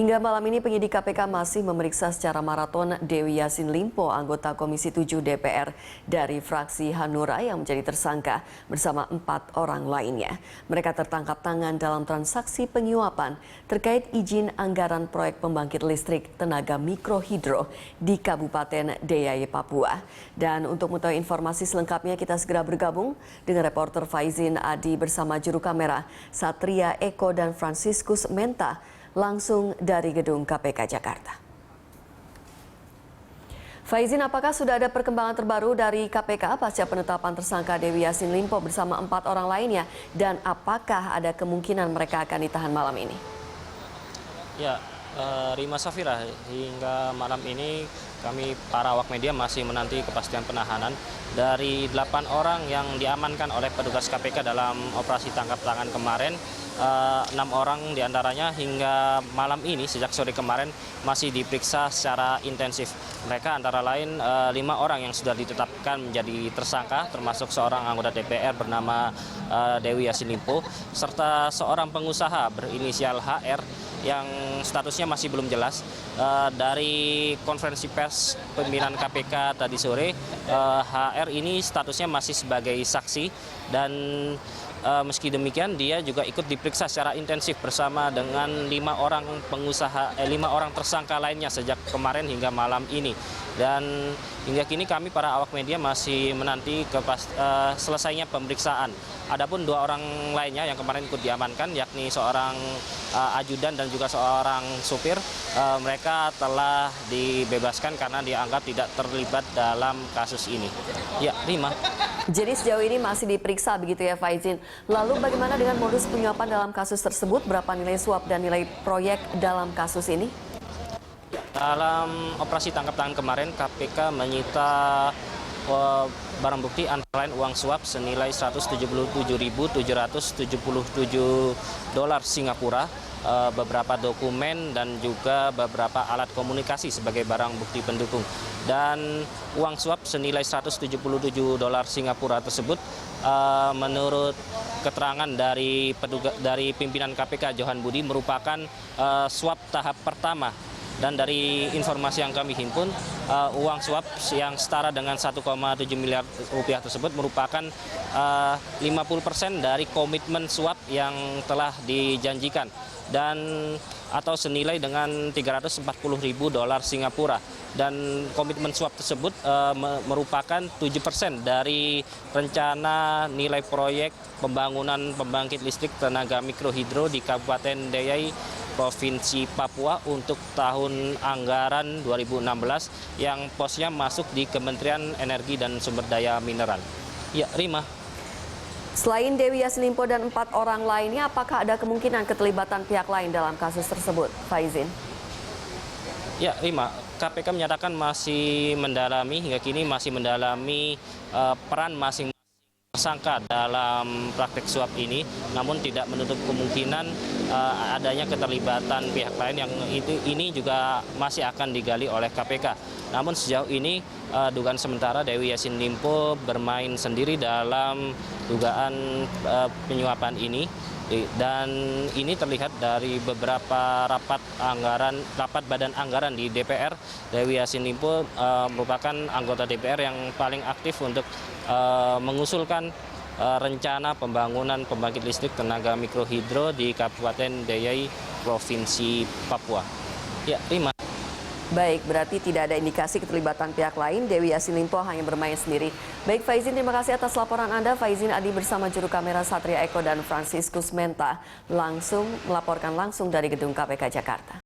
Hingga malam ini penyidik KPK masih memeriksa secara maraton Dewi Yassin Limpo, anggota Komisi 7 DPR dari fraksi Hanura yang menjadi tersangka bersama 4 orang lainnya. Mereka tertangkap tangan dalam transaksi penyuapan terkait izin anggaran proyek pembangkit listrik tenaga mikrohidro di Kabupaten Deiyai, Papua. Dan untuk mengetahui informasi selengkapnya kita segera bergabung dengan reporter Faizin Adi bersama juru kamera Satria Eko dan Franciscus Menta langsung dari gedung KPK Jakarta. Faizin, apakah sudah ada perkembangan terbaru dari KPK pasca penetapan tersangka Dewi Yassin Limpo bersama 4 orang lainnya, dan apakah ada kemungkinan mereka akan ditahan malam ini? Ya, Rima Safira, hingga malam ini kami para awak media masih menanti kepastian penahanan dari 8 orang yang diamankan oleh petugas KPK dalam operasi tangkap tangan kemarin. 6 orang diantaranya hingga malam ini sejak sore kemarin masih diperiksa secara intensif. Mereka antara lain 5 orang yang sudah ditetapkan menjadi tersangka, termasuk seorang anggota DPR bernama Dewi Yassin Limpo, serta seorang pengusaha berinisial HR yang statusnya masih belum jelas. Dari konferensi pers pimpinan KPK tadi sore, HR ini statusnya masih sebagai saksi, dan meski demikian dia juga ikut diperiksa secara intensif bersama dengan 5 orang tersangka lainnya sejak kemarin hingga malam ini. Dan hingga kini kami para awak media masih menanti selesainya pemeriksaan. Adapun 2 orang lainnya yang kemarin ikut diamankan, yakni seorang ajudan dan juga seorang supir, mereka telah dibebaskan karena dianggap tidak terlibat dalam kasus ini. Ya, Rima. Jadi sejauh ini masih diperiksa begitu ya, Faizin. Lalu bagaimana dengan modus penyuapan dalam kasus tersebut? Berapa nilai suap dan nilai proyek dalam kasus ini? Dalam operasi tangkap tangan kemarin, KPK menyita barang bukti antara lain uang suap senilai 177.777 dolar Singapura, beberapa dokumen dan juga beberapa alat komunikasi sebagai barang bukti pendukung. Dan uang suap senilai 177 dolar Singapura tersebut menurut keterangan dari pimpinan KPK Johan Budi merupakan suap tahap pertama. Dan dari informasi yang kami himpun, uang suap yang setara dengan 1,7 miliar rupiah tersebut merupakan 50% dari komitmen suap yang telah dijanjikan, dan atau senilai dengan 340.000 dolar Singapura. Dan komitmen suap tersebut merupakan 7% dari rencana nilai proyek pembangunan pembangkit listrik tenaga mikrohidro di Kabupaten Deiyai, Provinsi Papua untuk tahun anggaran 2016 yang posnya masuk di Kementerian Energi dan Sumber Daya Mineral. Ya, Rima. Selain Dewi Yassin Limpo dan 4 orang lainnya, apakah ada kemungkinan keterlibatan pihak lain dalam kasus tersebut, Faizin? Ya, Rima, KPK menyatakan masih mendalami, hingga kini masih mendalami peran masing-masing tersangka dalam praktek suap ini, namun tidak menutup kemungkinan adanya keterlibatan pihak lain yang ini juga masih akan digali oleh KPK. Namun sejauh ini dugaan sementara Dewi Yassin Limpo bermain sendiri dalam dugaan penyuapan ini. Dan ini terlihat dari beberapa rapat badan anggaran di DPR. Dewi Yassin Limpo merupakan anggota DPR yang paling aktif untuk mengusulkan rencana pembangunan pembangkit listrik tenaga mikrohidro di Kabupaten Deiyai, Provinsi Papua. Ya, Rima. Baik, berarti tidak ada indikasi keterlibatan pihak lain. Dewi Yassin Limpo hanya bermain sendiri. Baik, Faizin, terima kasih atas laporan Anda. Faizin Adi bersama juru kamera Satria Eko dan Franciscus Menta melaporkan langsung dari gedung KPK Jakarta.